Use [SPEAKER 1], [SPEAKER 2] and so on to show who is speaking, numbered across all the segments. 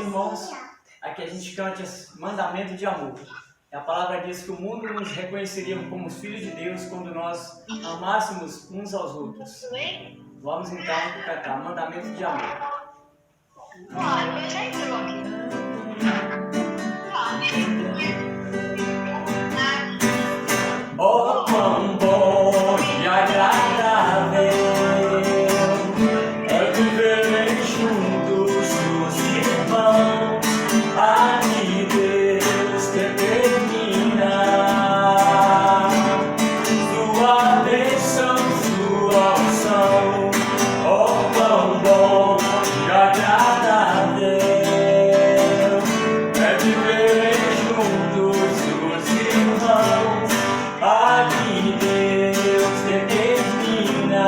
[SPEAKER 1] irmãos, a que a gente cante esse mandamento de amor. A palavra diz que o mundo nos reconheceria como filhos de Deus quando nós amássemos uns aos outros. Vamos então cantar mandamento de amor. Oh, quão bom e agradável é viver juntos os irmãos, a que Deus determina sua bênção, sua unção. Oh, quão bom e agradável é viver juntos os irmãos, a que Deus determina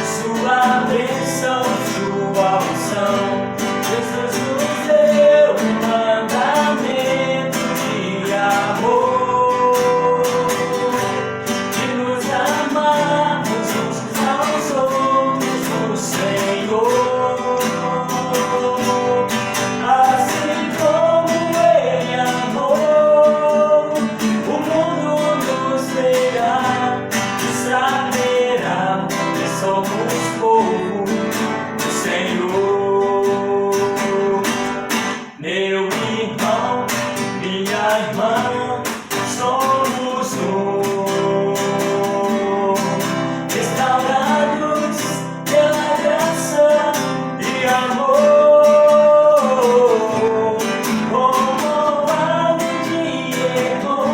[SPEAKER 1] sua bênção, sua unção. Jesus nos deu um mandamento de amor, de nos amarmos uns aos outros no Senhor, assim como Ele amou, o mundo nos verá e saberá que somos povo do Senhor. Meu irmão, minha irmã, somos um, restaurados pela graça e amor, como vale de Hermon,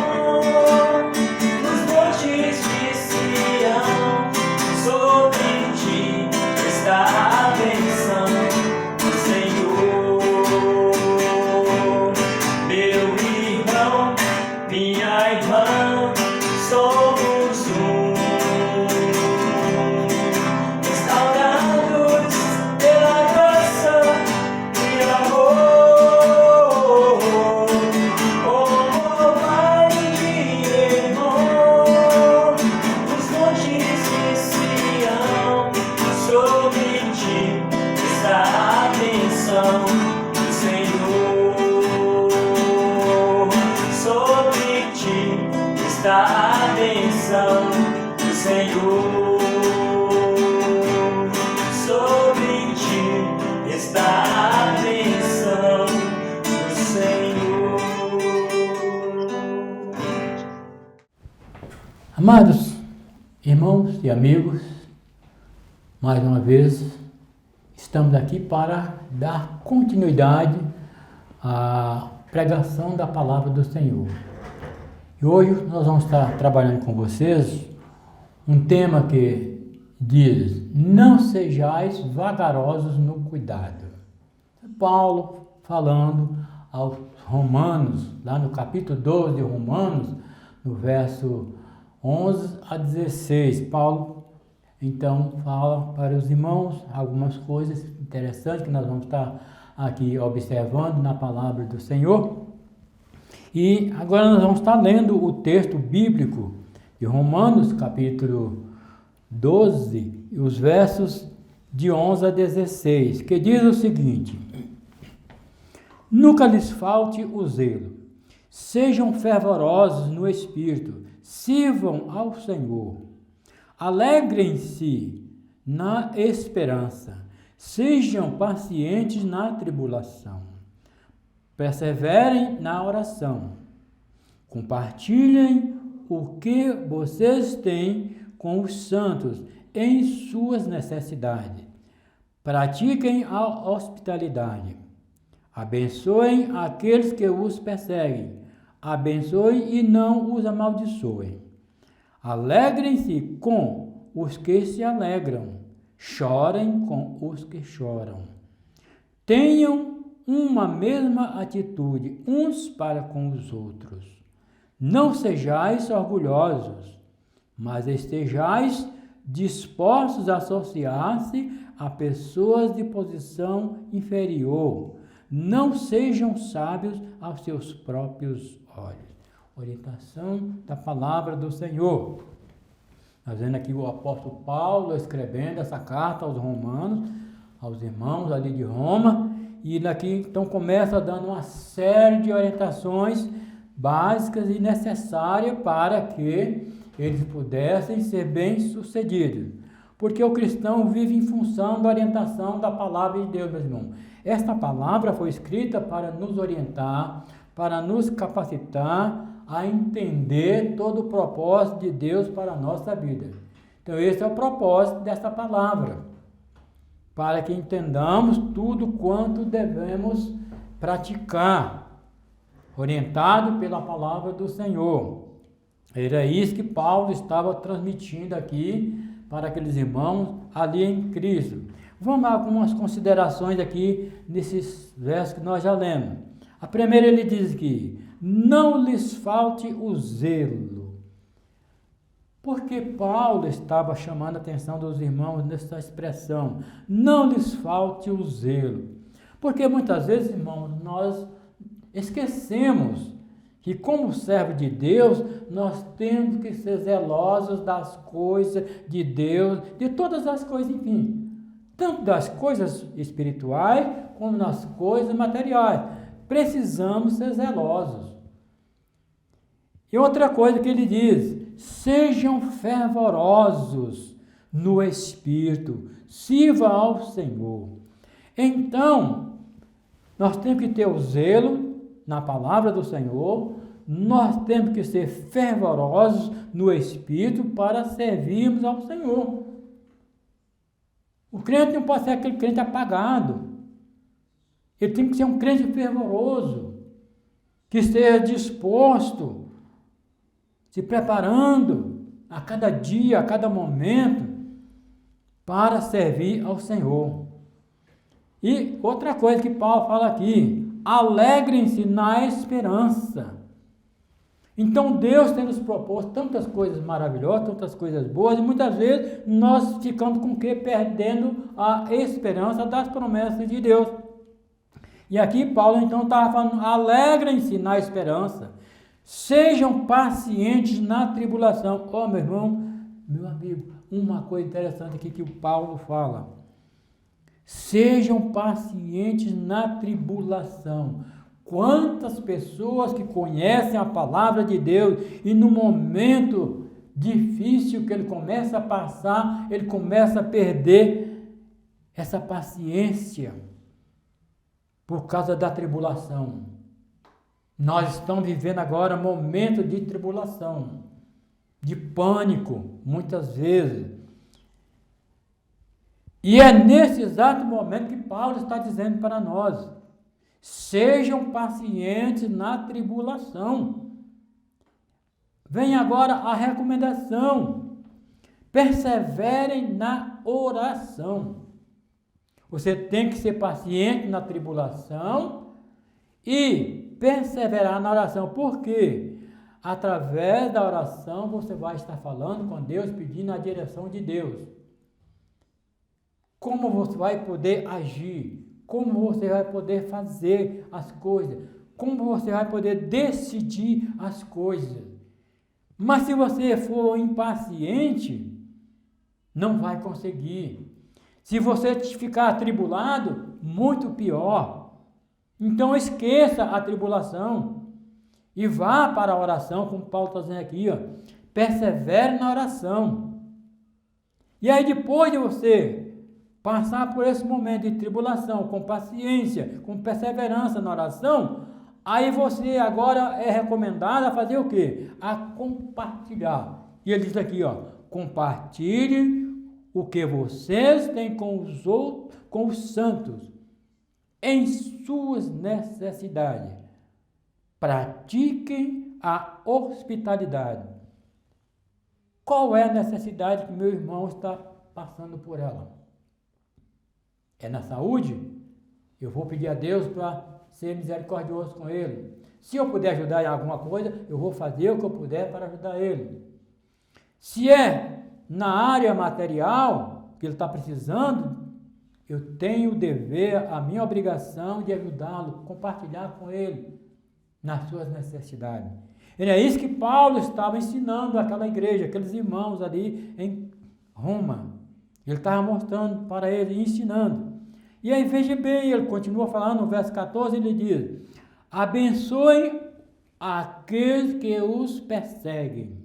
[SPEAKER 1] nos montes de Sião. Sobre ti está a bênção do Senhor. Meu irmão, minha irmã, somos um, restaurados pela graça e amor, como vale de Hermon, os montes de Sião. Sobre ti está a bênção do Senhor. Sobre ti está a bênção do Senhor. Sobre ti está a bênção do Senhor.
[SPEAKER 2] Amados irmãos e amigos, mais uma vez estamos aqui para dar continuidade à pregação da palavra do Senhor. E hoje nós vamos estar trabalhando com vocês um tema que diz: não sejais vagarosos no cuidado. Paulo falando aos Romanos, lá no capítulo 12 de Romanos, no verso 11 a 16, Paulo então fala para os irmãos algumas coisas interessantes que nós vamos estar aqui observando na palavra do Senhor. E agora nós vamos estar lendo o texto bíblico de Romanos, capítulo 12, os versos de 11 a 16, que diz o seguinte: nunca lhes falte o zelo, sejam fervorosos no espírito, sirvam ao Senhor, alegrem-se na esperança, sejam pacientes na tribulação, perseverem na oração, compartilhem o que vocês têm com os santos em suas necessidades, pratiquem a hospitalidade, abençoem aqueles que os perseguem, abençoem e não os amaldiçoem. Alegrem-se com os que se alegram, chorem com os que choram. Tenham uma mesma atitude uns para com os outros. Não sejais orgulhosos, mas estejais dispostos a associar-se a pessoas de posição inferior. Não sejam sábios aos seus próprios olhos. Orientação da palavra do Senhor. Nós vendo aqui o apóstolo Paulo escrevendo essa carta aos Romanos, aos irmãos ali de Roma, e daqui então começa dando uma série de orientações básicas e necessárias para que eles pudessem ser bem-sucedidos. Porque o cristão vive em função da orientação da palavra de Deus, meus irmãos. Esta palavra foi escrita para nos orientar, para nos capacitar a entender todo o propósito de Deus para a nossa vida. Então esse é o propósito desta palavra, para que entendamos tudo quanto devemos praticar, orientado pela palavra do Senhor. Era isso que Paulo estava transmitindo aqui para aqueles irmãos ali em Cristo. Vamos a algumas considerações aqui nesses versos que nós já lemos. A primeira ele diz que não lhes falte o zelo. Porque Paulo estava chamando a atenção dos irmãos nessa expressão, não lhes falte o zelo. Porque muitas vezes, irmãos, nós esquecemos que como servo de Deus, nós temos que ser zelosos das coisas de Deus, de todas as coisas, enfim. Tanto das coisas espirituais, como das coisas materiais. Precisamos ser zelosos. E outra coisa que ele diz, sejam fervorosos no Espírito, sirva ao Senhor. Então, nós temos que ter o zelo na palavra do Senhor, nós temos que ser fervorosos no Espírito para servirmos ao Senhor. O crente não pode ser aquele crente apagado. Ele tem que ser um crente fervoroso, que esteja disposto, se preparando a cada dia, a cada momento, para servir ao Senhor. E outra coisa que Paulo fala aqui, alegrem-se na esperança. Então Deus tem nos proposto tantas coisas maravilhosas, tantas coisas boas, e muitas vezes nós ficamos com o quê? Perdendo a esperança das promessas de Deus. E aqui Paulo então estava falando, alegrem-se na esperança, sejam pacientes na tribulação. Ó, meu irmão, meu amigo, uma coisa interessante aqui que o Paulo fala, sejam pacientes na tribulação. Quantas pessoas que conhecem a palavra de Deus e no momento difícil que ele começa a passar, ele começa a perder essa paciência por causa da tribulação. Nós estamos vivendo agora um momento de tribulação, de pânico, muitas vezes. E é nesse exato momento que Paulo está dizendo para nós, sejam pacientes na tribulação. Vem agora a recomendação, perseverem na oração. Você tem que ser paciente na tribulação e perseverar na oração. Por quê? Através da oração você vai estar falando com Deus, pedindo a direção de Deus. Como você vai poder agir? Como você vai poder fazer as coisas? Como você vai poder decidir as coisas? Mas se você for impaciente, não vai conseguir. Se você ficar atribulado, muito pior. Então esqueça a tribulação e vá para a oração, como Paulo está dizendo aqui, ó. Persevere na oração. E aí depois de você passar por esse momento de tribulação, com paciência, com perseverança na oração, aí você agora é recomendado a fazer o quê? A compartilhar. E ele diz aqui, ó, compartilhe o que vocês têm com os outros, com os santos, em suas necessidades. Pratiquem a hospitalidade. Qual é a necessidade que meu irmão está passando por ela? É na saúde? Eu vou pedir a Deus para ser misericordioso com ele. Se eu puder ajudar em alguma coisa, eu vou fazer o que eu puder para ajudar ele. Se é na área material que ele está precisando, eu tenho o dever, a minha obrigação de ajudá-lo, compartilhar com ele nas suas necessidades. E é isso que Paulo estava ensinando àquela igreja, aqueles irmãos ali em Roma. Ele estava mostrando para eles, ensinando. E aí veja bem, ele continua falando no verso 14, ele diz: abençoe aqueles que os perseguem.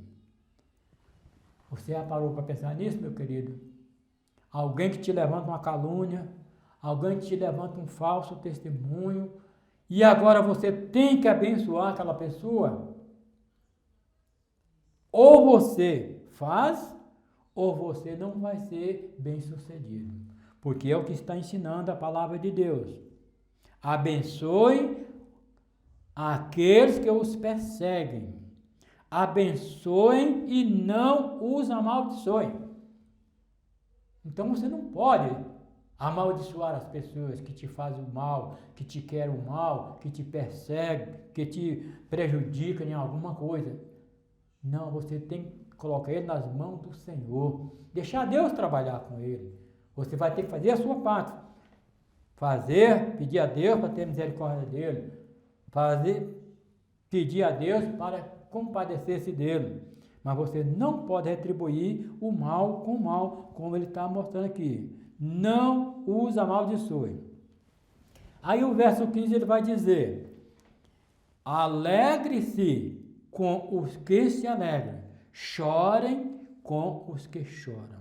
[SPEAKER 2] Você já parou para pensar nisso, meu querido? Alguém que te levanta uma calúnia, alguém que te levanta um falso testemunho, e agora você tem que abençoar aquela pessoa? Ou você faz, ou você não vai ser bem-sucedido. Porque é o que está ensinando a palavra de Deus. Abençoe aqueles que os perseguem. Abençoem e não os amaldiçoem. Então você não pode amaldiçoar as pessoas que te fazem o mal, que te querem o mal, que te perseguem, que te prejudicam em alguma coisa. Não, você tem que colocar ele nas mãos do Senhor. Deixar Deus trabalhar com ele. Você vai ter que fazer a sua parte. Pedir a Deus para ter misericórdia dele. Pedir a Deus para compadecer-se dele. Mas você não pode retribuir o mal com o mal, como ele está mostrando aqui. Não os amaldiçoe. Aí o verso 15 ele vai dizer: alegre-se com os que se alegram, chorem com os que choram.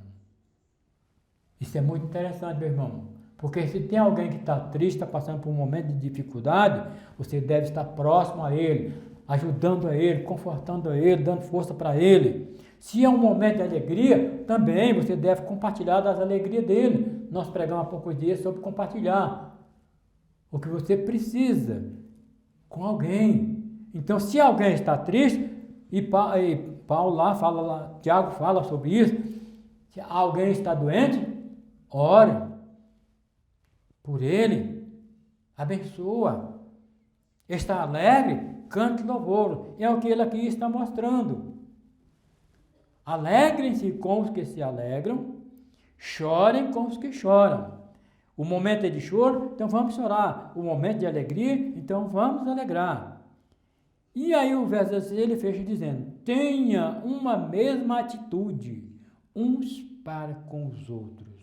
[SPEAKER 2] Isso é muito interessante, meu irmão, porque se tem alguém que está triste, está passando por um momento de dificuldade, você deve estar próximo a ele, ajudando a ele, confortando a ele, dando força para ele. Se é um momento de alegria, também você deve compartilhar das alegrias dele. Nós pregamos há poucos dias sobre compartilhar o que você precisa com alguém. Então, se alguém está triste, e Paulo Tiago fala sobre isso, se alguém está doente, ore por ele, abençoa. Está alegre, cante louvor. É o que ele aqui está mostrando. Alegrem-se com os que se alegram, chorem com os que choram. O momento é de choro, então vamos chorar. O momento de alegria, então vamos alegrar. E aí o verso 16 ele fecha dizendo: tenha uma mesma atitude uns para com os outros.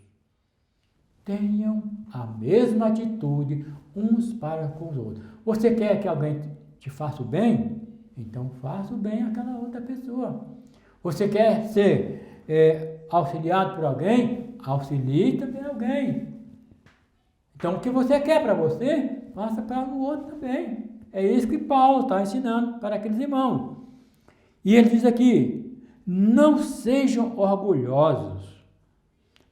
[SPEAKER 2] Tenham a mesma atitude uns para com os outros. Você quer que alguém te faça o bem? Então faça o bem àquela outra pessoa. Você quer ser auxiliado por alguém? Auxilie também alguém. Então o que você quer para você, faça para o outro também. É isso que Paulo está ensinando para aqueles irmãos. E ele diz aqui: não sejam orgulhosos,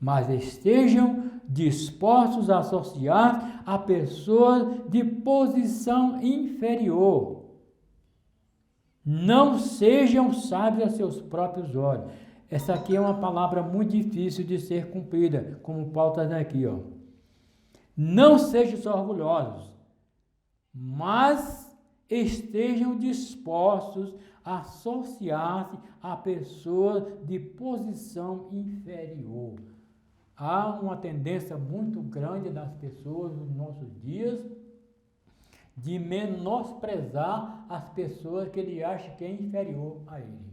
[SPEAKER 2] mas estejam dispostos a associar a pessoas de posição inferior. Não sejam sábios a seus próprios olhos. Essa aqui é uma palavra muito difícil de ser cumprida, como Paulo está dizendo aqui, ó. Não sejam orgulhosos, mas estejam dispostos a associar-se a pessoas de posição inferior. Há uma tendência muito grande das pessoas nos nossos dias de menosprezar as pessoas que ele acha que é inferior a ele.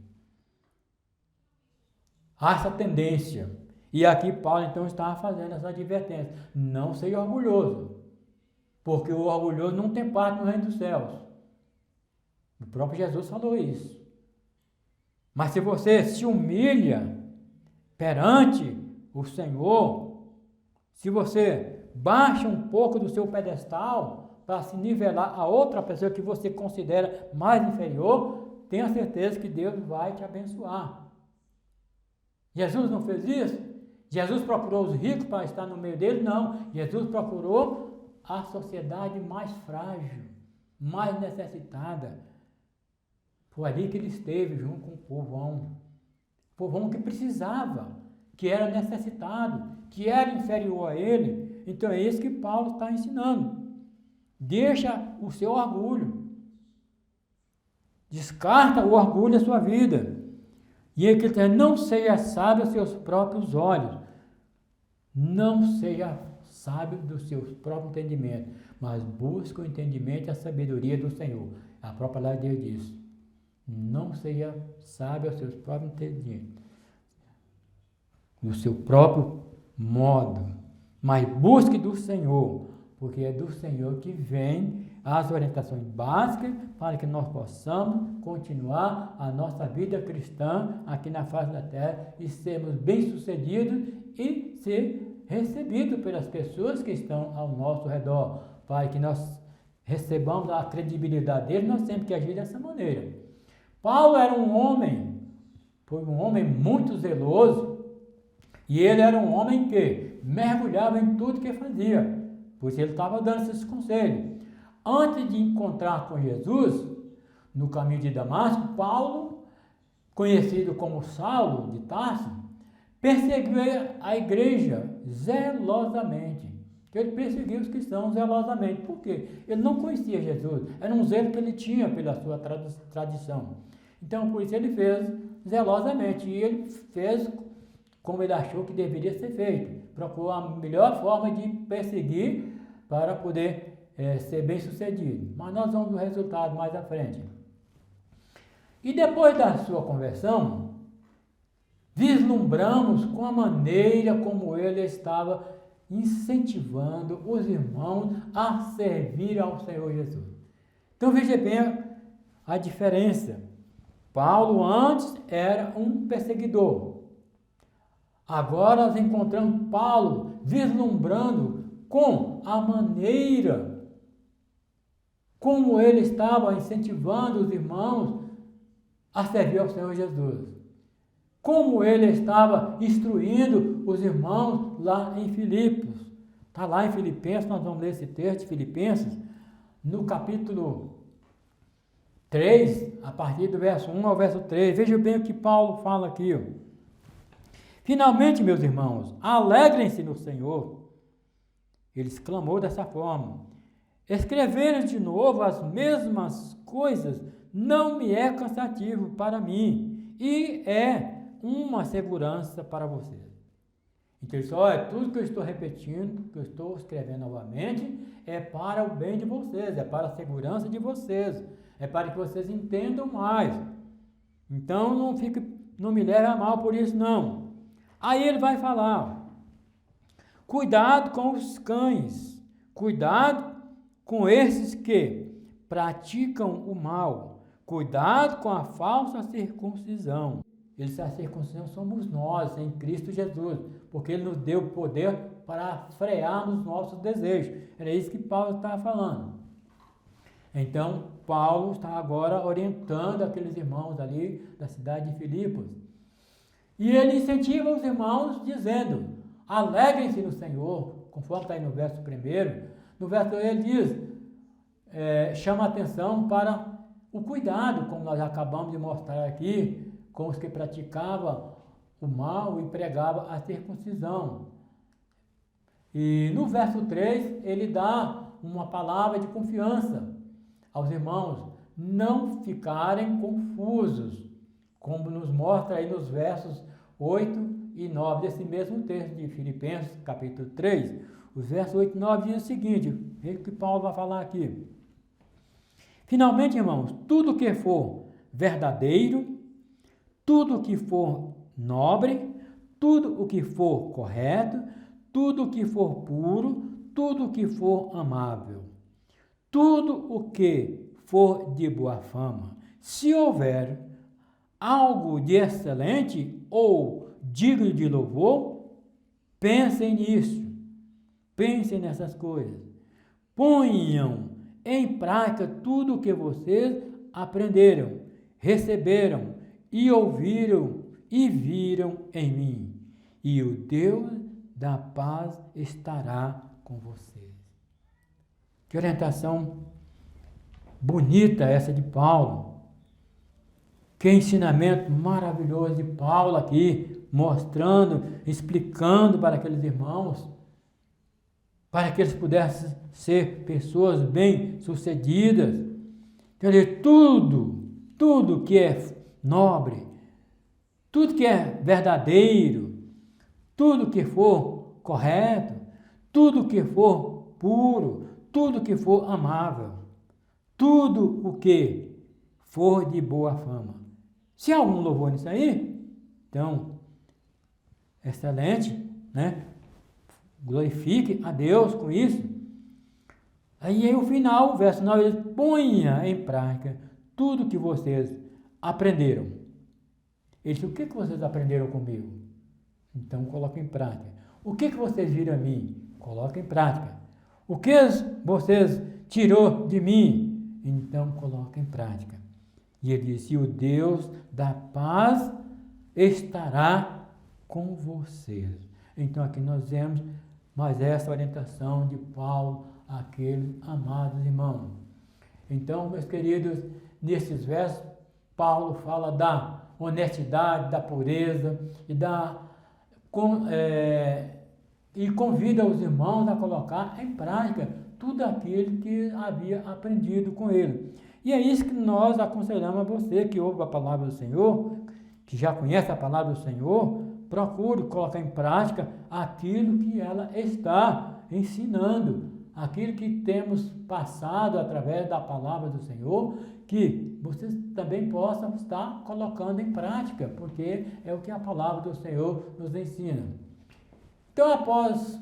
[SPEAKER 2] Há essa tendência. E aqui Paulo então estava fazendo essa advertência: não seja orgulhoso, porque o orgulhoso não tem parte no reino dos céus. O próprio Jesus falou isso. Mas se você se humilha perante o Senhor, se você baixa um pouco do seu pedestal para se nivelar a outra pessoa que você considera mais inferior, tenha certeza que Deus vai te abençoar. Jesus não fez isso? Jesus procurou os ricos para estar no meio deles? Não. Jesus procurou a sociedade mais frágil, mais necessitada. Foi ali que ele esteve junto com o povão que precisava, que era necessitado, que era inferior a ele. Então é isso que Paulo está ensinando. Deixa o seu orgulho. Descarta o orgulho da sua vida. E ele diz: não seja sábio aos seus próprios olhos. Não seja sábio dos seus próprios entendimentos, mas busque o entendimento e a sabedoria do Senhor. A própria palavra de Deus diz: não seja sábio aos seus próprios entendimentos, do seu próprio modo. mas busque do Senhor, porque é do Senhor que vem as orientações básicas para que nós possamos continuar a nossa vida cristã aqui na face da terra e sermos bem-sucedidos e ser recebidos pelas pessoas que estão ao nosso redor, para que nós recebamos a credibilidade dele, nós temos que agir dessa maneira. Paulo era foi um homem muito zeloso, e ele era um homem que mergulhava em tudo que fazia, pois ele estava dando esses conselhos. Antes de encontrar com Jesus, no caminho de Damasco, Paulo, conhecido como Saulo de Tarso, perseguiu a igreja zelosamente. Ele perseguiu os cristãos zelosamente. Por quê? Ele não conhecia Jesus. Era um zelo que ele tinha pela sua tradição. Então, por isso ele fez zelosamente. E ele fez como ele achou que deveria ser feito. Procurou a melhor forma de perseguir para poder ser bem sucedido. Mas nós vamos ver o resultado mais à frente. E depois da sua conversão, vislumbramos com a maneira como ele estava incentivando os irmãos a servir ao Senhor Jesus. Então veja bem a diferença. Paulo antes era um perseguidor. Agora nós encontramos Paulo vislumbrando com a maneira como ele estava incentivando os irmãos a servir ao Senhor Jesus. Como ele estava instruindo os irmãos lá em Filipos. Está lá em Filipenses, nós vamos ler esse texto de Filipenses, no capítulo 3, a partir do verso 1 ao verso 3. Veja bem o que Paulo fala aqui. Ó. Finalmente, meus irmãos, alegrem-se no Senhor. Ele exclamou dessa forma. Escrever de novo as mesmas coisas não me é cansativo para mim e é uma segurança para vocês. Então, tudo que eu estou repetindo, que eu estou escrevendo novamente, é para o bem de vocês, é para a segurança de vocês, é para que vocês entendam mais. Então, não me leve a mal por isso, não. Aí ele vai falar, cuidado com os cães, cuidado com esses que praticam o mal, cuidado com a falsa circuncisão. A circuncisão somos nós, em Cristo Jesus, porque Ele nos deu poder para frear nos nossos desejos. Era isso que Paulo estava falando. Então, Paulo está agora orientando aqueles irmãos ali da cidade de Filipos. E ele incentiva os irmãos dizendo, alegrem-se no Senhor, conforme está aí no verso 1. No verso 2 ele diz, chama a atenção para o cuidado, como nós acabamos de mostrar aqui, com os que praticavam o mal e pregavam a circuncisão. E no verso 3 ele dá uma palavra de confiança aos irmãos, não ficarem confusos, como nos mostra aí nos versos 8 e 9 desse mesmo texto de Filipenses, capítulo 3. Os versos 8 e 9 diz o seguinte, veja o que Paulo vai falar aqui. Finalmente, irmãos, tudo que for verdadeiro, tudo o que for nobre, tudo o que for correto, tudo o que for puro, tudo o que for amável, tudo o que for de boa fama, se houver algo de excelente ou digno de louvor, pensem nisso, pensem nessas coisas, ponham em prática tudo o que vocês aprenderam, receberam e ouviram e viram em mim, e o Deus da paz estará com vocês. Que orientação bonita essa de Paulo. Que ensinamento maravilhoso de Paulo aqui, mostrando, explicando para aqueles irmãos, para que eles pudessem ser pessoas bem-sucedidas. Quer dizer, tudo que é nobre, tudo que é verdadeiro, tudo que for correto, tudo que for puro, tudo que for amável, tudo o que for de boa fama. Se há algum louvor nisso aí, então, excelente, né? glorifique a Deus com isso. Aí o final, o verso 9, ele ponha em prática tudo que vocês aprenderam. Ele disse, o que vocês aprenderam comigo? Então coloque em prática. O que vocês viram em mim? Coloque em prática. O que vocês tirou de mim? Então coloque em prática. E ele disse, o Deus da paz estará com vocês. Então aqui nós vemos mais essa orientação de Paulo àqueles amados irmãos. Então, meus queridos, nesses versos, Paulo fala da honestidade, da pureza e convida os irmãos a colocar em prática tudo aquilo que havia aprendido com ele. E é isso que nós aconselhamos a você que ouve a palavra do Senhor, que já conhece a palavra do Senhor, procure colocar em prática aquilo que ela está ensinando, aquilo que temos passado através da palavra do Senhor, que vocês também possam estar colocando em prática, porque é o que a palavra do Senhor nos ensina. Então, após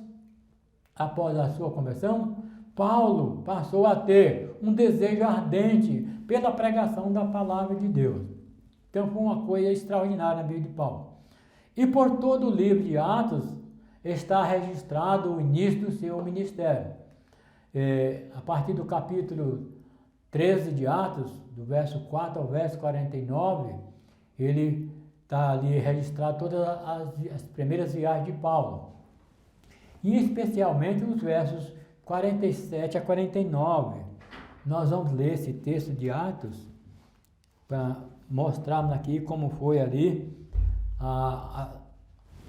[SPEAKER 2] a sua conversão, Paulo passou a ter um desejo ardente pela pregação da palavra de Deus. Então, foi uma coisa extraordinária na vida de Paulo. E por todo o livro de Atos está registrado o início do seu ministério. A partir do capítulo 13 de Atos, do verso 4 ao verso 49, ele está ali registrado todas as primeiras viagens de Paulo. E especialmente os versos 47 a 49. Nós vamos ler esse texto de Atos para mostrarmos aqui como foi ali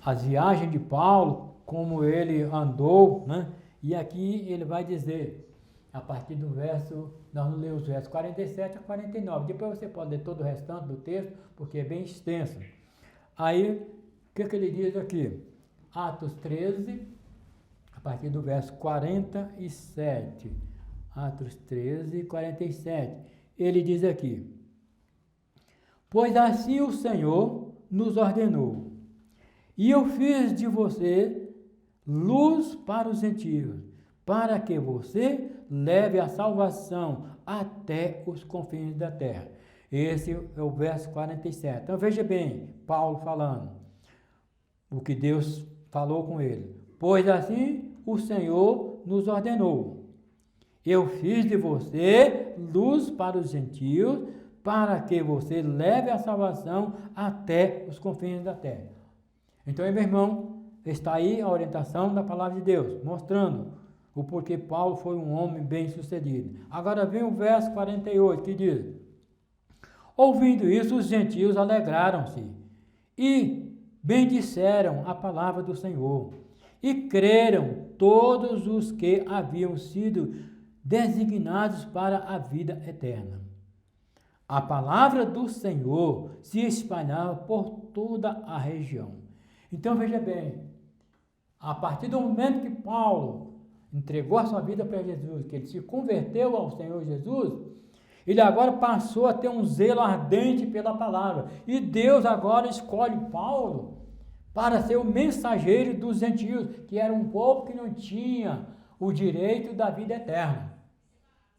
[SPEAKER 2] as viagens de Paulo, como ele andou, né? E aqui ele vai dizer, a partir do verso, nós vamos ler os versos 47 a 49. Depois você pode ler todo o restante do texto, porque é bem extenso. Aí, o que ele diz aqui? Atos 13, a partir do verso 47. Atos 13, 47. Ele diz aqui, pois assim o Senhor nos ordenou, e eu fiz de você luz para os gentios, para que você leve a salvação até os confins da terra. Esse é o verso 47. Então veja bem, Paulo falando, o que Deus falou com ele. Pois assim o Senhor nos ordenou. Eu fiz de você luz para os gentios, para que você leve a salvação até os confins da terra. Então, meu irmão, está aí a orientação da palavra de Deus, mostrando o porquê Paulo foi um homem bem-sucedido. Agora vem o verso 48, que diz, ouvindo isso, os gentios alegraram-se e bendisseram a palavra do Senhor, e creram todos os que haviam sido designados para a vida eterna. A palavra do Senhor se espalhava por toda a região. Então veja bem, a partir do momento que Paulo entregou a sua vida para Jesus, que ele se converteu ao Senhor Jesus, ele agora passou a ter um zelo ardente pela palavra. E Deus agora escolhe Paulo para ser o mensageiro dos gentios, que era um povo que não tinha o direito da vida eterna.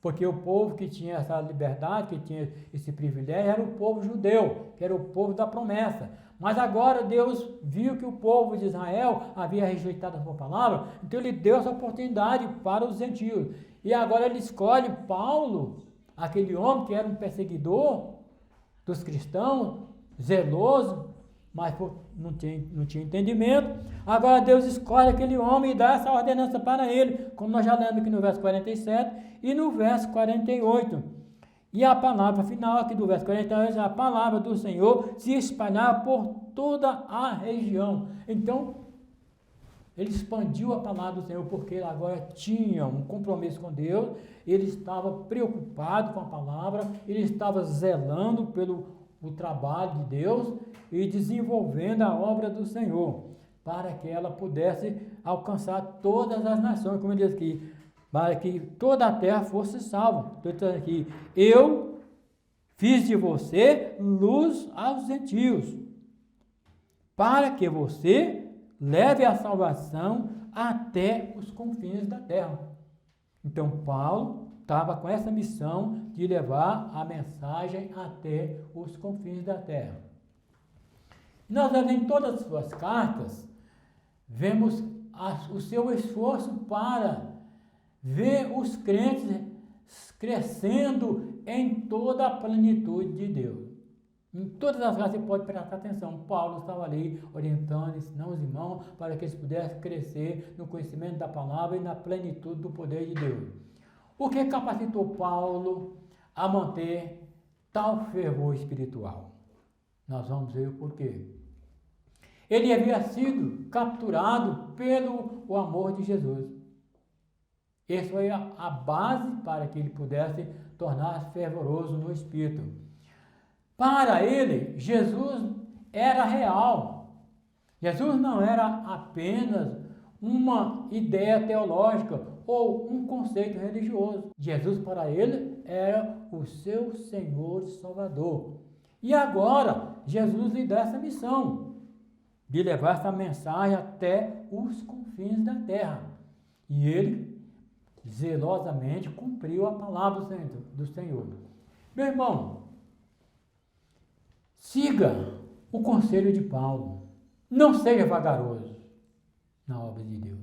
[SPEAKER 2] Porque o povo que tinha essa liberdade, que tinha esse privilégio, era o povo judeu, que era o povo da promessa. Mas agora Deus viu que o povo de Israel havia rejeitado a sua palavra, então ele deu essa oportunidade para os gentios. E agora ele escolhe Paulo, aquele homem que era um perseguidor dos cristãos, zeloso, mas não tinha entendimento. Agora Deus escolhe aquele homem e dá essa ordenança para ele, como nós já lemos aqui no verso 47 e no verso 48. E a palavra final aqui do verso 48, a palavra do Senhor se espalhava por toda a região. Então, ele expandiu a palavra do Senhor, porque ele agora tinha um compromisso com Deus, ele estava preocupado com a palavra, ele estava zelando pelo o trabalho de Deus e desenvolvendo a obra do Senhor, para que ela pudesse alcançar todas as nações, como ele diz aqui, para que toda a terra fosse salva. Estou dizendo aqui, eu fiz de você luz aos gentios, para que você leve a salvação até os confins da terra. Então Paulo estava com essa missão de levar a mensagem até os confins da terra. Nós vemos em todas as suas cartas, vemos o seu esforço para ver os crentes crescendo em toda a plenitude de Deus. Em todas as cartas você pode prestar atenção. Paulo estava ali orientando, ensinando os irmãos para que eles pudessem crescer no conhecimento da palavra e na plenitude do poder de Deus. O que capacitou Paulo a manter tal fervor espiritual? Nós vamos ver o porquê. Ele havia sido capturado pelo amor de Jesus. Essa foi a base para que ele pudesse tornar-se fervoroso no Espírito. Para ele, Jesus era real. Jesus não era apenas uma ideia teológica ou um conceito religioso. Jesus para ele era o seu Senhor e Salvador. E agora, Jesus lhe dá essa missão de levar essa mensagem até os confins da terra. E ele zelosamente cumpriu a palavra do Senhor. Meu irmão, siga o conselho de Paulo. Não seja vagaroso na obra de Deus.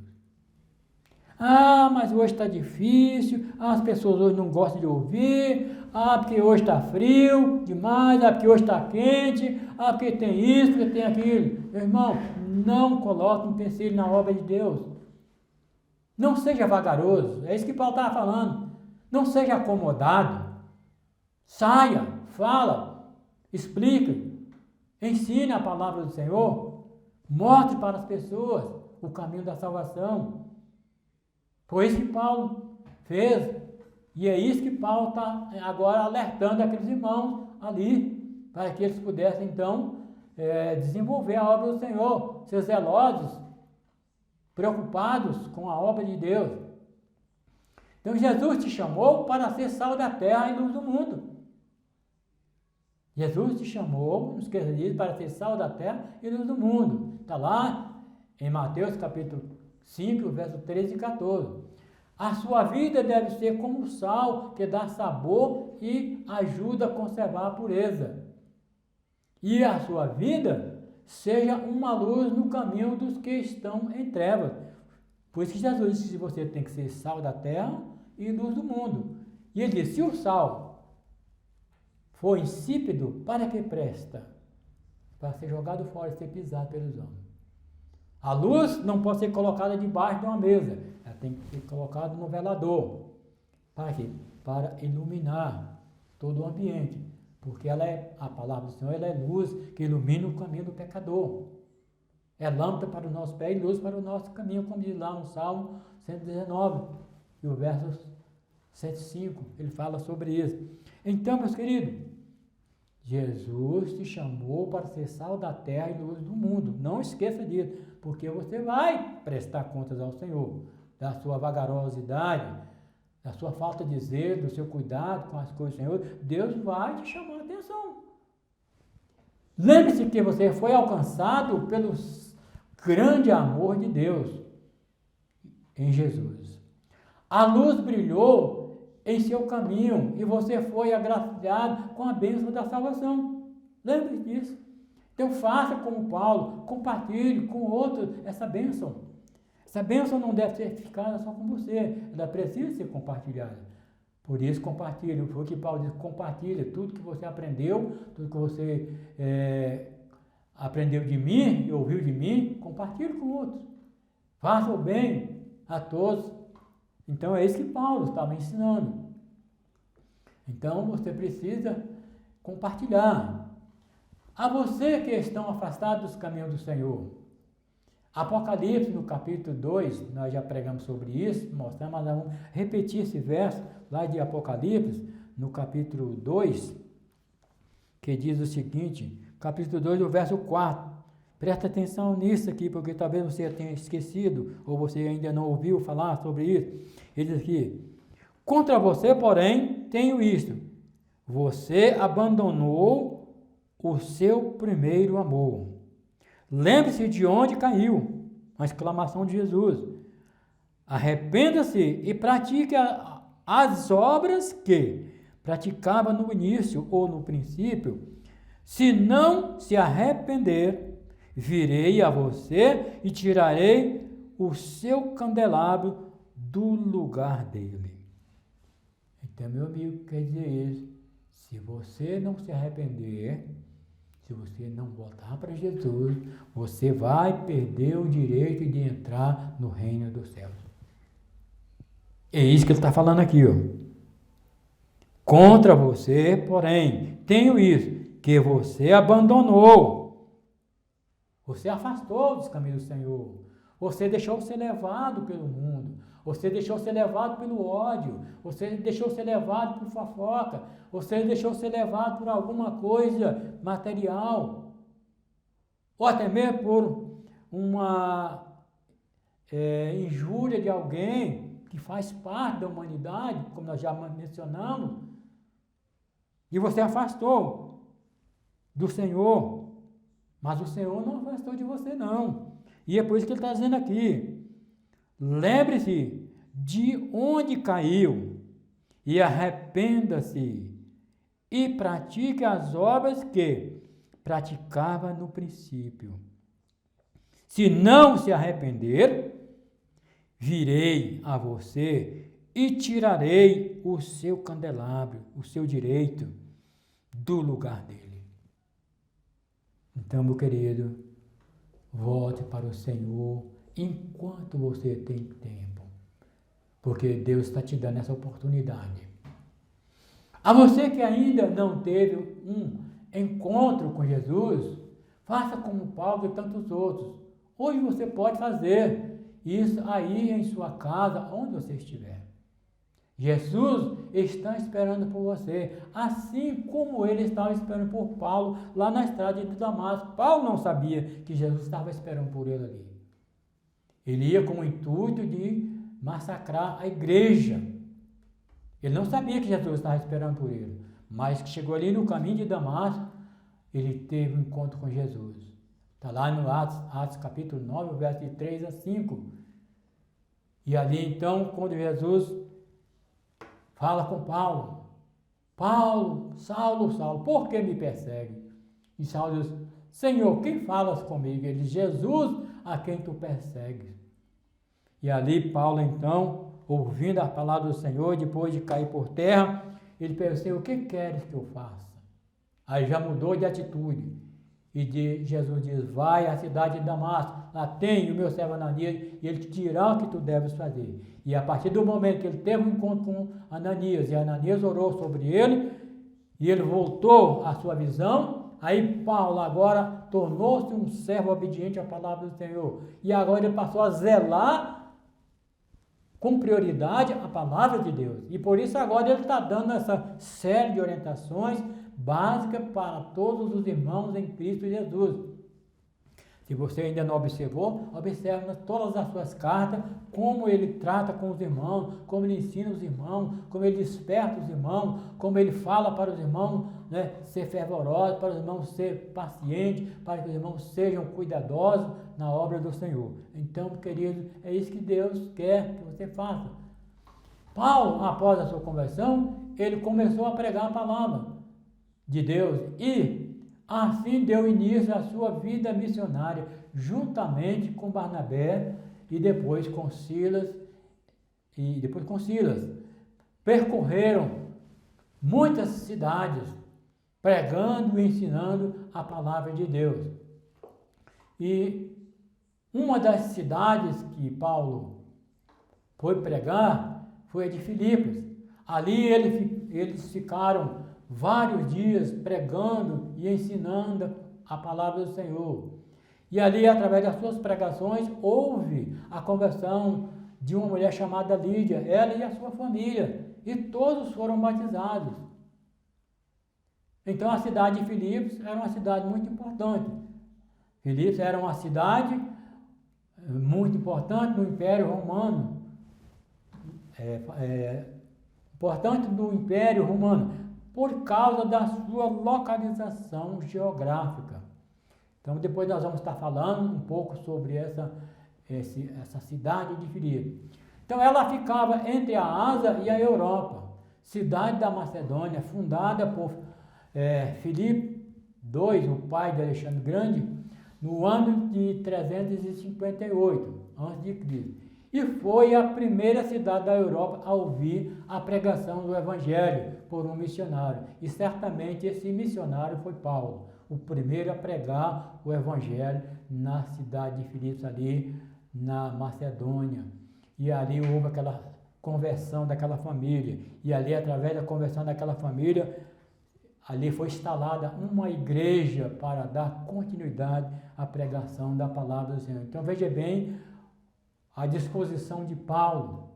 [SPEAKER 2] Ah, mas hoje está difícil. Ah, as pessoas hoje não gostam de ouvir. Ah, porque hoje está frio demais. Ah, porque hoje está quente. Ah, porque tem isso, porque tem aquilo. Meu irmão, não coloque um empecilho na obra de Deus. Não seja vagaroso. É isso que Paulo estava falando. Não seja acomodado. Saia, fala, explica, ensine a palavra do Senhor. Mostre para as pessoas o caminho da salvação. Foi isso que Paulo fez. E é isso que Paulo está agora alertando aqueles irmãos ali, para que eles pudessem então desenvolver a obra do Senhor, ser zelosos, preocupados com a obra de Deus. Então Jesus te chamou para ser sal da terra e luz do mundo. Jesus te chamou, não esqueça disso, para ser sal da terra e luz do mundo. Está lá em Mateus capítulo 5, verso 13 e 14. A sua vida deve ser como o sal, que dá sabor e ajuda a conservar a pureza. E a sua vida seja uma luz no caminho dos que estão em trevas. Por isso que Jesus disse que você tem que ser sal da terra e luz do mundo. E ele disse, se o sal for insípido, para que presta? Para ser jogado fora e ser pisado pelos homens. A luz não pode ser colocada debaixo de uma mesa. Ela tem que ser colocada no velador. Para quê? Para iluminar todo o ambiente. Porque a palavra do Senhor, ela é luz que ilumina o caminho do pecador. É lâmpada para o nosso pé e luz para o nosso caminho, como diz lá no Salmo 119, e o verso 105, ele fala sobre isso. Então, meus queridos, Jesus te chamou para ser sal da terra e luz do mundo. Não esqueça disso, porque você vai prestar contas ao Senhor da sua vagarosidade, da sua falta de zelo, do seu cuidado com as coisas do Senhor. Deus vai te chamar a atenção. Lembre-se que você foi alcançado pelo grande amor de Deus em Jesus. A luz brilhou em seu caminho e você foi agraciado com a bênção da salvação. Lembre-se disso. Então faça como Paulo, compartilhe com outros essa bênção. Essa bênção não deve ser ficada só com você, ela precisa ser compartilhada. Por isso compartilhe, foi o que Paulo diz, compartilhe tudo que você aprendeu, tudo que você aprendeu de mim e ouviu de mim, compartilhe com outros. Faça o bem a todos. Então é isso que Paulo estava ensinando. Então você precisa compartilhar. A você que estão afastados dos caminhos do Senhor. Apocalipse, no capítulo 2, nós já pregamos sobre isso, mostramos, mas vamos repetir esse verso lá de Apocalipse, no capítulo 2, que diz o seguinte, capítulo 2, o verso 4. Presta atenção nisso aqui, porque talvez você tenha esquecido, ou você ainda não ouviu falar sobre isso. Ele diz aqui, contra você, porém, tenho isto, você abandonou o seu primeiro amor. Lembre-se de onde caiu, uma exclamação de Jesus. Arrependa-se e pratique as obras que praticava no início ou no princípio. Se não se arrepender, virei a você e tirarei o seu candelabro do lugar dele. Então, meu amigo, quer dizer isso. Se você não se arrepender, se você não voltar para Jesus, você vai perder o direito de entrar no reino dos céus. É isso que ele está falando aqui, ó. Contra você, porém, tenho isso, que você abandonou. Você afastou dos caminhos do Senhor. Você deixou ser levado pelo mundo. Você deixou ser levado pelo ódio. Você deixou ser levado por fofoca. Você deixou ser levado por alguma coisa material. Ou até mesmo por uma injúria de alguém que faz parte da humanidade, como nós já mencionamos. E você afastou do Senhor. Mas o Senhor não afastou de você, não. E é por isso que ele está dizendo aqui. Lembre-se de onde caiu e arrependa-se e pratique as obras que praticava no princípio. Se não se arrepender, virei a você e tirarei o seu candelabro, o seu direito, do lugar dele. Então, meu querido, volte para o Senhor enquanto você tem tempo, porque Deus está te dando essa oportunidade. A você que ainda não teve um encontro com Jesus, faça como Paulo e tantos outros. Hoje você pode fazer isso aí em sua casa, onde você estiver. Jesus está esperando por você, assim como ele estava esperando por Paulo lá na estrada de Damasco. Paulo não sabia que Jesus estava esperando por ele ali. Ele ia com o intuito de massacrar a igreja. Ele não sabia que Jesus estava esperando por ele, mas que chegou ali no caminho de Damasco, ele teve um encontro com Jesus. Está lá no Atos capítulo 9, verso de 3 a 5. E ali então, quando Jesus fala com Paulo, Saulo, Saulo, por que me persegue? E Saulo diz, Senhor, quem falas comigo? Ele diz, Jesus, a quem tu persegues. E ali Paulo então, ouvindo a palavra do Senhor, depois de cair por terra, ele pensou, o que queres que eu faça? Aí já mudou de atitude. E Jesus diz, vai à cidade de Damasco, lá tem o meu servo Ananias, e ele te dirá o que tu deves fazer. E a partir do momento que ele teve um encontro com Ananias, e Ananias orou sobre ele, e ele voltou à sua visão, aí Paulo agora tornou-se um servo obediente à palavra do Senhor. E agora ele passou a zelar com prioridade a palavra de Deus. E por isso agora ele está dando essa série de orientações básica para todos os irmãos em Cristo Jesus. Se você ainda não observou, observe todas as suas cartas, como ele trata com os irmãos, como ele ensina os irmãos, como ele desperta os irmãos, como ele fala para os irmãos, né, ser fervorosos, para os irmãos ser pacientes, para que os irmãos sejam cuidadosos na obra do Senhor. Então, querido, é isso que Deus quer que você faça. Paulo, após a sua conversão, ele começou a pregar a palavra de Deus e assim deu início à sua vida missionária, juntamente com Barnabé e depois com Silas. Percorreram muitas cidades, pregando e ensinando a palavra de Deus. E uma das cidades que Paulo foi pregar foi a de Filipos. Ali eles ficaram vários dias pregando e ensinando a palavra do Senhor. E ali, através das suas pregações, houve a conversão de uma mulher chamada Lídia, ela e a sua família, e todos foram batizados. Então a cidade de Filipos era uma cidade muito importante. Filipos era uma cidade muito importante no Império Romano. Importante no Império Romano, por causa da sua localização geográfica. Então, depois nós vamos estar falando um pouco sobre essa cidade de Filipos. Então ela ficava entre a Ásia e a Europa, cidade da Macedônia, fundada por Filipe II, o pai de Alexandre Grande, no ano de 358 a.C. E foi a primeira cidade da Europa a ouvir a pregação do Evangelho por um missionário. E certamente esse missionário foi Paulo, o primeiro a pregar o Evangelho na cidade de Filipos, ali na Macedônia. E ali houve aquela conversão daquela família. E ali, através da conversão daquela família, ali foi instalada uma igreja para dar continuidade à pregação da palavra do Senhor. Então veja bem a disposição de Paulo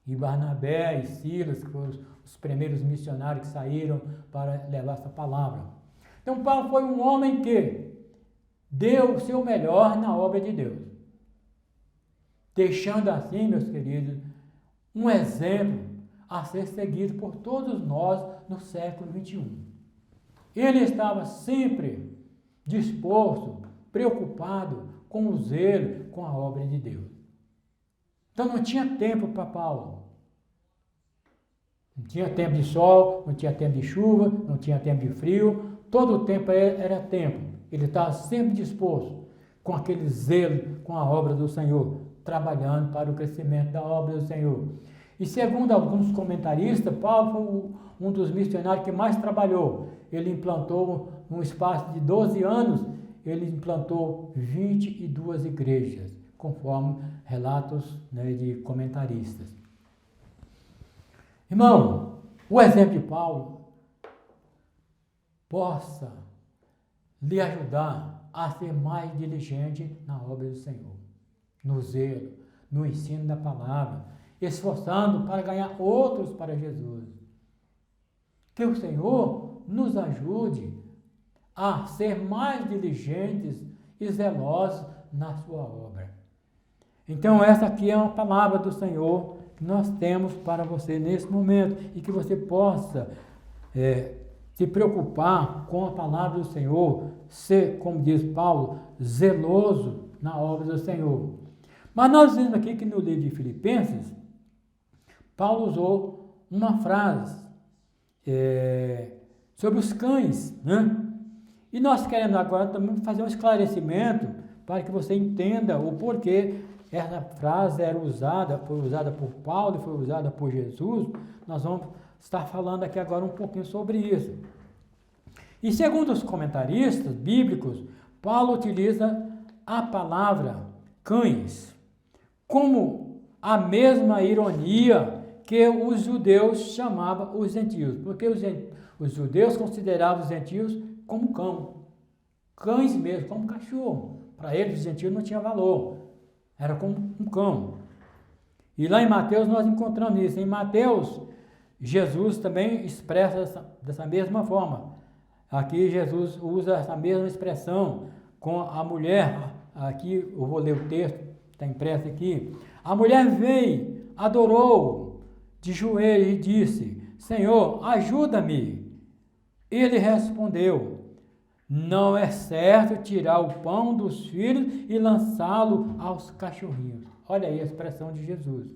[SPEAKER 2] e Barnabé e Silas, que foram os primeiros missionários que saíram para levar essa palavra. Então Paulo foi um homem que deu o seu melhor na obra de Deus, deixando assim, meus queridos, um exemplo a ser seguido por todos nós no século XXI. Ele estava sempre disposto, preocupado com o zelo, com a obra de Deus. Então não tinha tempo para Paulo. Não tinha tempo de sol, não tinha tempo de chuva, não tinha tempo de frio. Todo o tempo era tempo. Ele estava sempre disposto, com aquele zelo, com a obra do Senhor, trabalhando para o crescimento da obra do Senhor. E segundo alguns comentaristas, Paulo foi um dos missionários que mais trabalhou. Ele implantou, num espaço de 12 anos, ele implantou 22 igrejas, conforme relatos, né, de comentaristas. Irmão, o exemplo de Paulo possa lhe ajudar a ser mais diligente na obra do Senhor, no zelo, no ensino da palavra, esforçando para ganhar outros para Jesus. Que o Senhor nos ajude a ser mais diligentes e zelosos na sua obra. Então essa aqui é uma palavra do Senhor que nós temos para você nesse momento, e que você possa se preocupar com a palavra do Senhor, ser, como diz Paulo, zeloso na obra do Senhor. Mas nós vemos aqui que no livro de Filipenses, Paulo usou uma frase sobre os cães, né? E nós queremos agora também fazer um esclarecimento para que você entenda o porquê essa frase foi usada por Paulo e foi usada por Jesus. Nós vamos estar falando aqui agora um pouquinho sobre isso. E segundo os comentaristas bíblicos, Paulo utiliza a palavra cães como a mesma ironia que os judeus chamavam os gentios, porque os judeus consideravam os gentios como cães mesmo, como cachorro. Para eles, os gentios não tinha valor, era como um cão. E lá em Mateus nós encontramos isso. Em Mateus, Jesus também expressa dessa mesma forma. Aqui Jesus usa essa mesma expressão com a mulher. Aqui eu vou ler o texto, está impresso aqui. A mulher veio, adorou de joelhos e disse: Senhor, ajuda-me. Ele respondeu: não é certo tirar o pão dos filhos e lançá-lo aos cachorrinhos. Olha aí a expressão de Jesus.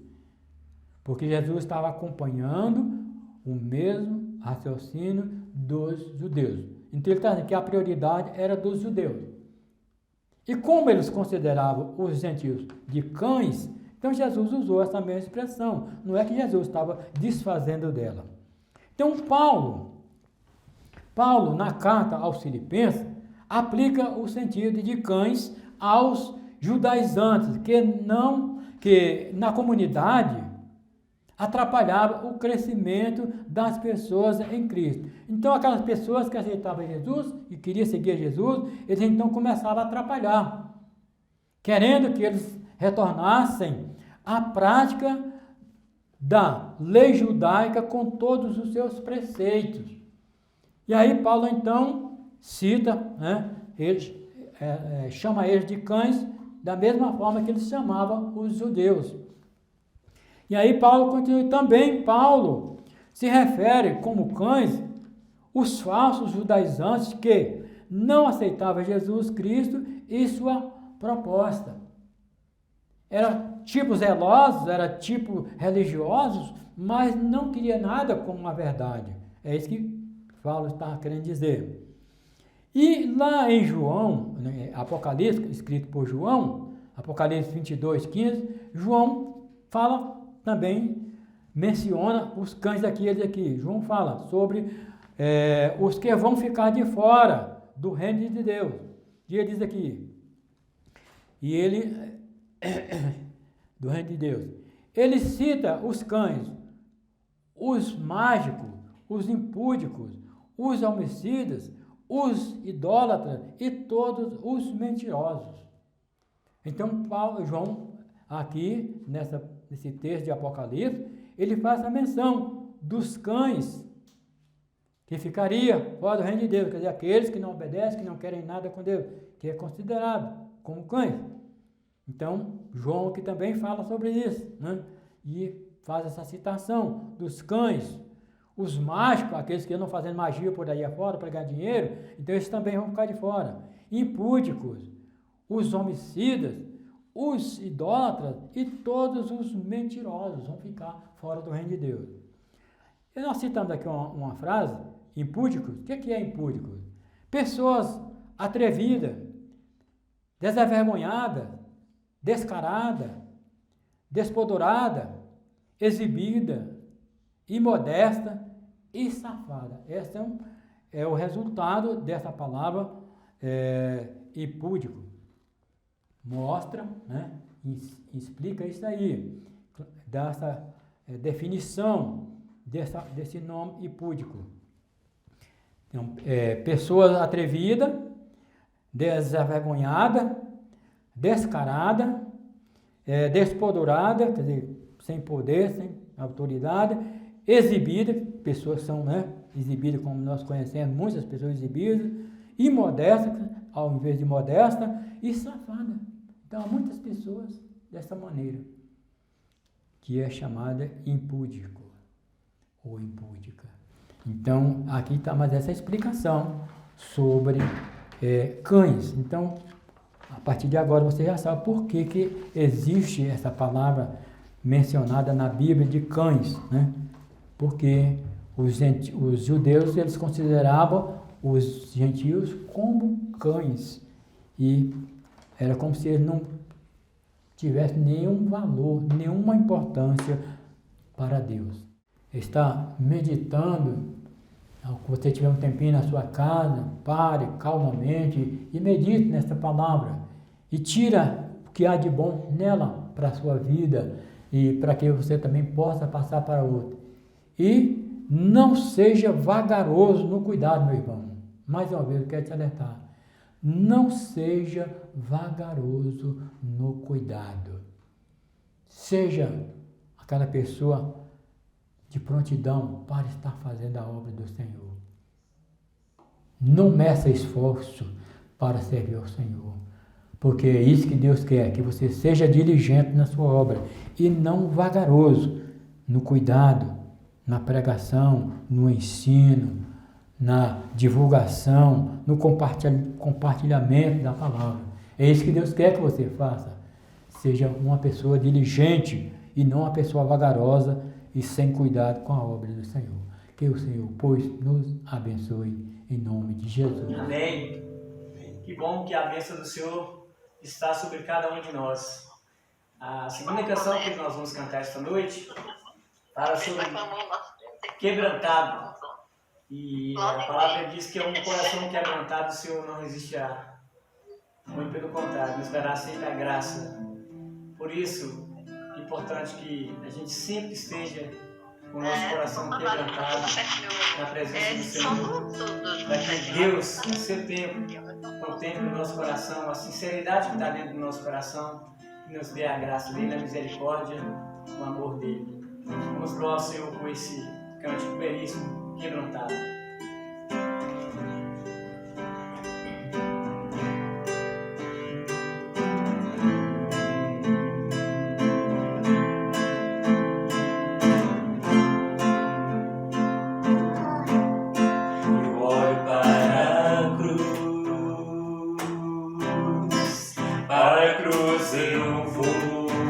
[SPEAKER 2] Porque Jesus estava acompanhando o mesmo raciocínio dos judeus. Então ele está dizendo que a prioridade era dos judeus. E como eles consideravam os gentios de cães, então Jesus usou essa mesma expressão. Não é que Jesus estava desfazendo dela. Então Paulo, na carta aos Filipenses, aplica o sentido de cães aos judaizantes, que na comunidade atrapalhava o crescimento das pessoas em Cristo. Então, aquelas pessoas que aceitavam Jesus e queriam seguir Jesus, eles então começavam a atrapalhar, querendo que eles retornassem à prática da lei judaica com todos os seus preceitos. E aí Paulo então cita, né, chama eles de cães da mesma forma que eles chamavam os judeus. E aí Paulo continua, também Paulo se refere como cães os falsos judaizantes que não aceitavam Jesus Cristo e sua proposta. Era tipo zelosos, era tipo religiosos, mas não queria nada com a verdade. É isso que Paulo está querendo dizer. E lá em João, Apocalipse, escrito por João, Apocalipse 22, 15, João fala também, menciona os cães daqueles aqui. João fala sobre os que vão ficar de fora do reino de Deus. E ele diz aqui, e ele, do reino de Deus, ele cita os cães, os mágicos, os impúdicos, os homicidas, os idólatras e todos os mentirosos. Então, João, aqui, nesse texto de Apocalipse, ele faz a menção dos cães que ficaria fora do reino de Deus, quer dizer, aqueles que não obedecem, que não querem nada com Deus, que é considerado como cães. Então, João aqui também fala sobre isso, né? E faz essa citação dos cães, os mágicos, aqueles que andam fazendo magia por aí afora para ganhar dinheiro, então eles também vão ficar de fora. Impúdicos, os homicidas, os idólatras e todos os mentirosos vão ficar fora do reino de Deus. E nós citamos aqui uma frase, impúdicos. O que é impúdicos? Pessoas atrevidas, desavergonhadas, descaradas, despodoradas, exibidas, imodesta e safada. Esse é o resultado dessa palavra impúdico. Mostra, né, explica isso aí, dessa definição desse nome impúdico. Então, pessoas atrevidas, desavergonhada, descarada, despodurada, quer dizer, sem poder, sem autoridade, exibida, pessoas são, né, exibidas como nós conhecemos, muitas pessoas exibidas, imodesta, ao invés de modesta, e safada. Então, há muitas pessoas dessa maneira, que é chamada impúdico, ou impúdica. Então, aqui está mais essa explicação sobre cães. Então, a partir de agora você já sabe por que existe essa palavra mencionada na Bíblia de cães, né? Porque os judeus, eles consideravam os gentios como cães, e era como se eles não tivessem nenhum valor, nenhuma importância para Deus. Está meditando, se você tiver um tempinho na sua casa, pare calmamente e medite nesta palavra e tira o que há de bom nela para a sua vida e para que você também possa passar para outro. E não seja vagaroso no cuidado, meu irmão. Mais uma vez eu quero te alertar. Não seja vagaroso no cuidado. Seja aquela pessoa de prontidão para estar fazendo a obra do Senhor. Não meça esforço para servir ao Senhor, porque é isso que Deus quer, que você seja diligente na sua obra e não vagaroso no cuidado, na pregação, no ensino, na divulgação, no compartilhamento da palavra. É isso que Deus quer que você faça. Seja uma pessoa diligente e não uma pessoa vagarosa e sem cuidado com a obra do Senhor. Que o Senhor, pois, nos abençoe em nome de Jesus.
[SPEAKER 1] Amém. Que bom que a bênção do Senhor está sobre cada um de nós. A segunda canção que nós vamos cantar esta noite fala sobre quebrantado. E a palavra diz que é um coração quebrantado, o Senhor não resistirá. Muito pelo contrário, nos dará sempre a graça. Por isso, é importante que a gente sempre esteja com o nosso coração quebrantado na presença do Senhor. Para que Deus, no seu tempo, contemple o nosso coração, a sinceridade que está dentro do nosso coração, e nos dê a graça dele, a misericórdia, o amor dele. Vamos louvar o Senhor com esse cântico belíssimo, quebrantado.
[SPEAKER 3] Para a cruz eu vou.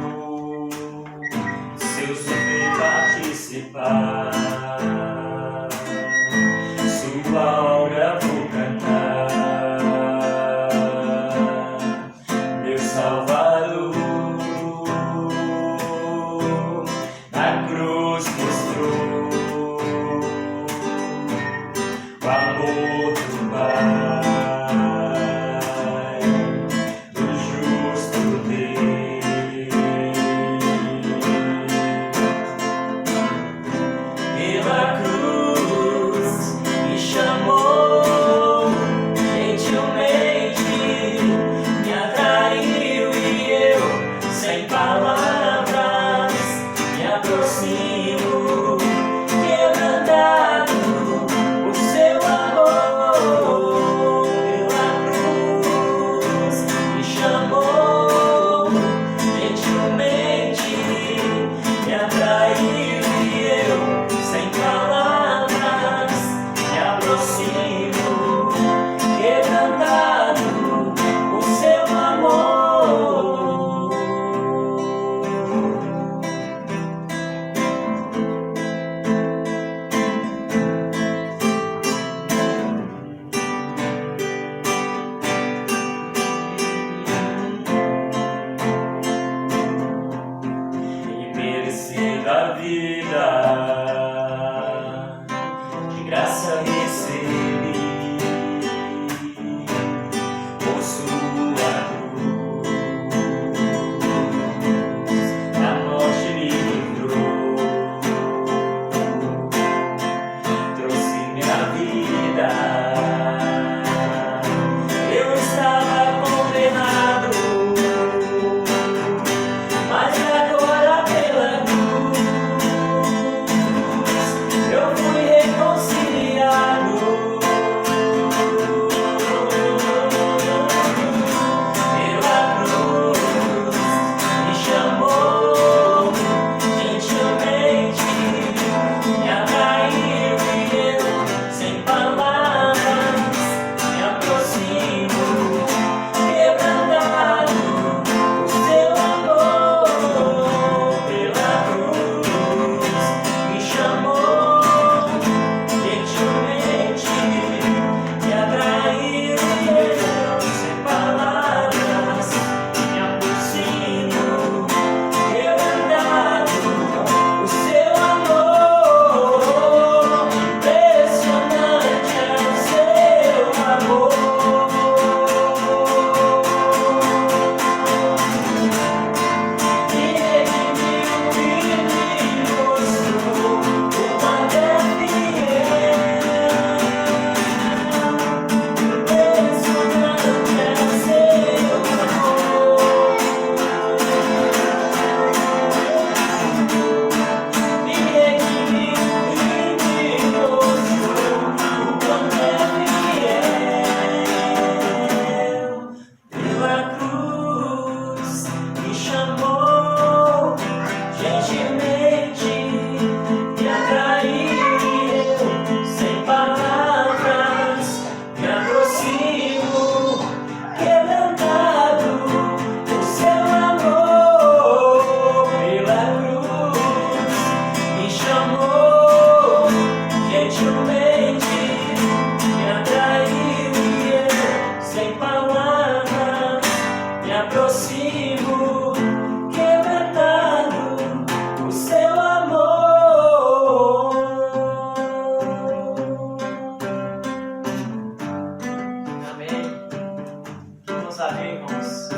[SPEAKER 1] vamos além, irmãos.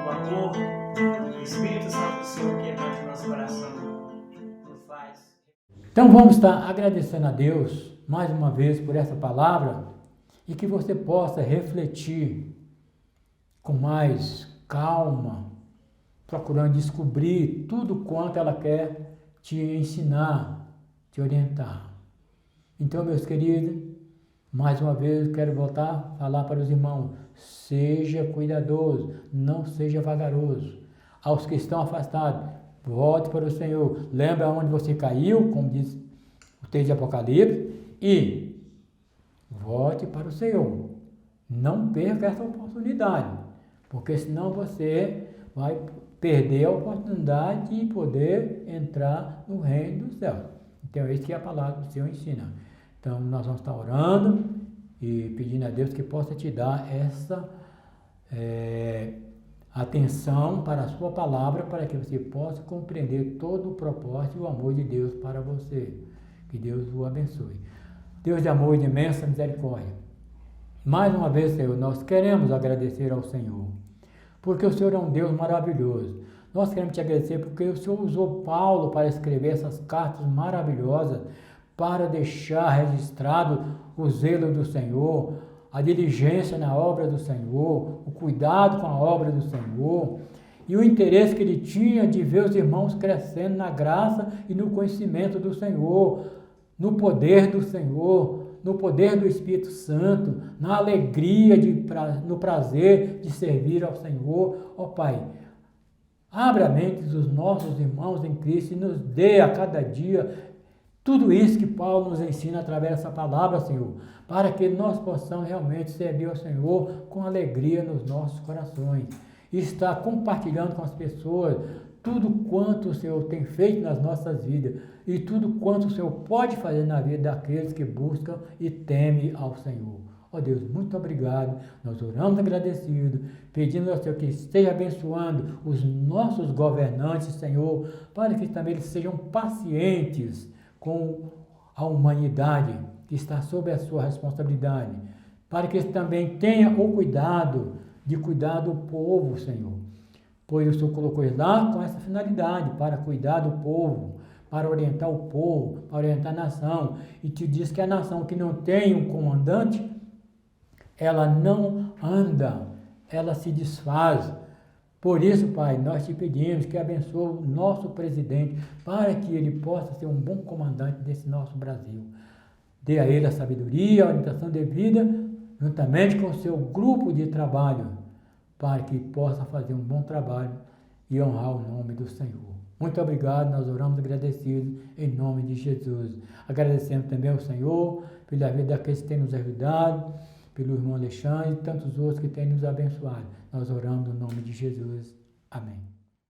[SPEAKER 1] O amor, o Espírito Santo do Senhor que entra no nosso coração nos faz.
[SPEAKER 2] Então vamos estar agradecendo a Deus mais uma vez por essa palavra e que você possa refletir com mais calma, procurando descobrir tudo quanto ela quer te ensinar, te orientar. Então, meus queridos, mais uma vez quero voltar a falar para os irmãos, seja cuidadoso, não seja vagaroso. Aos que estão afastados, volte para o Senhor. Lembra onde você caiu, como diz o texto de Apocalipse, e volte para o Senhor. Não perca essa oportunidade, porque senão você vai perder a oportunidade de poder entrar no reino dos céus. Então, é isso que a palavra do Senhor ensina. Então, nós vamos estar orando e pedindo a Deus que possa te dar essa atenção para a sua palavra, para que você possa compreender todo o propósito e o amor de Deus para você. Que Deus o abençoe. Deus de amor e de imensa misericórdia. Mais uma vez, Senhor, nós queremos agradecer ao Senhor, porque o Senhor é um Deus maravilhoso. Nós queremos te agradecer porque o Senhor usou Paulo para escrever essas cartas maravilhosas, para deixar registrado o zelo do Senhor, a diligência na obra do Senhor, o cuidado com a obra do Senhor e o interesse que ele tinha de ver os irmãos crescendo na graça e no conhecimento do Senhor, no poder do Senhor, no poder do Espírito Santo, na alegria, no prazer de servir ao Senhor. Ó Pai, abra a mente dos nossos irmãos em Cristo e nos dê a cada dia tudo isso que Paulo nos ensina através dessa palavra, Senhor, para que nós possamos realmente servir ao Senhor com alegria nos nossos corações e estar compartilhando com as pessoas tudo quanto o Senhor tem feito nas nossas vidas e tudo quanto o Senhor pode fazer na vida daqueles que buscam e temem ao Senhor. Ó Deus, muito obrigado. Nós oramos agradecidos, pedindo ao Senhor que esteja abençoando os nossos governantes, Senhor, para que também eles sejam pacientes com a humanidade que está sob a sua responsabilidade, para que eles também tenham o cuidado de cuidar do povo, Senhor. Pois o Senhor colocou eles lá com essa finalidade, para cuidar do povo, para orientar o povo, para orientar a nação. E te diz que a nação que não tem um comandante, ela não anda, ela se desfaz. Por isso, Pai, nós te pedimos que abençoe o nosso presidente, para que ele possa ser um bom comandante desse nosso Brasil. Dê a ele a sabedoria, a orientação devida, juntamente com o seu grupo de trabalho, para que possa fazer um bom trabalho e honrar o nome do Senhor. Muito obrigado, nós oramos agradecidos em nome de Jesus. Agradecemos também ao Senhor pela vida daqueles que têm nos ajudado, pelo irmão Alexandre e tantos outros que têm nos abençoado. Nós oramos no nome de Jesus. Amém.